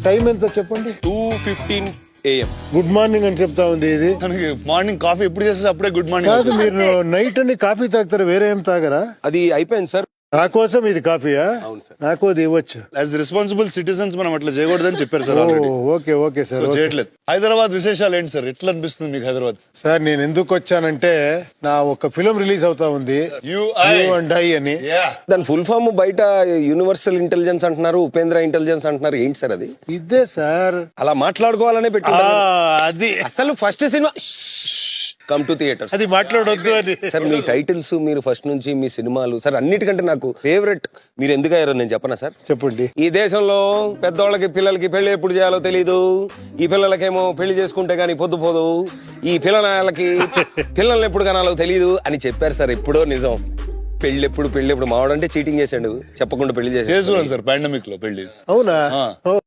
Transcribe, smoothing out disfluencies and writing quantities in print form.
Time ఎంత చెప్పండి? 2:15 AM. Good morning అని చెప్తా ఉంది ఇది. మనకి మార్నింగ్ కాఫీ ఎప్పుడు చేస్తే అప్పుడే గుడ్ కాదు, మార్నింగ్. మీరు నైట్ అని కాఫీ తాగుతారు, వేరే ఏం తాగరా? అది అయిపోయింది సార్. నా కోసం ఇది కాఫీయా? అవును సార్. నాకు అది ఇవ్వచ్చు. యాజ్ రెస్పాన్సిబుల్ సిటిజన్స్ మనం అట్లా చేయకూడదని చెప్పారు sir already. Okay okay sir. చేయట్లేదు. హైదరాబాద్ విశేషాలు ఏంటి సార్? ఎట్లా అనిపిస్తుంది మీకు హైదరాబాద్? సార్ నేను ఎందుకు వచ్చానంటే నా ఒక ఫిలిం రిలీజ్ అవుతా ఉంది, You అండ్ ఐ అని. దాని ఫుల్ ఫామ్ బయట యూనివర్సల్ ఇంటెలిజెన్స్ అంటున్నారు, ఉపేంద్ర ఇంటెలిజెన్స్ అంటున్నారు. ఏంటి సార్ అది? ఇదే సార్. అలా మాట్లాడుకోవాలనే పెట్టి అది అసలు first cinema come to theatre. అది మాట్లాడొద్దు అని. సార్ మీ టైటిల్స్, మీరు ఫస్ట్ నుంచి మీ సినిమాలు సార్ అన్నిటికంటే నాకు ఫేవరెట్ మీరు ఎందుకు అయ్యారో నేను చెప్పనా సార్? చెప్పండి. ఈ దేశంలో పెద్దోళ్ళకి పిల్లలకి పెళ్లి ఎప్పుడు చేయాలో తెలీదు, ఈ పిల్లలకేమో పెళ్లి చేసుకుంటే గానీ పొద్దుపోదు, ఈ పిల్లలకి పిల్లల్ని ఎప్పుడు కనాలో తెలీదు అని చెప్పారు సార్. ఎప్పుడో నిజం. పెళ్లి ఎప్పుడు మావాడంటే చీటింగ్ చేశాడు, చెప్పకుండా పెళ్లి చేసి చేసుకోండి సార్ పాండమిక్ లో పెళ్లి. అవునా?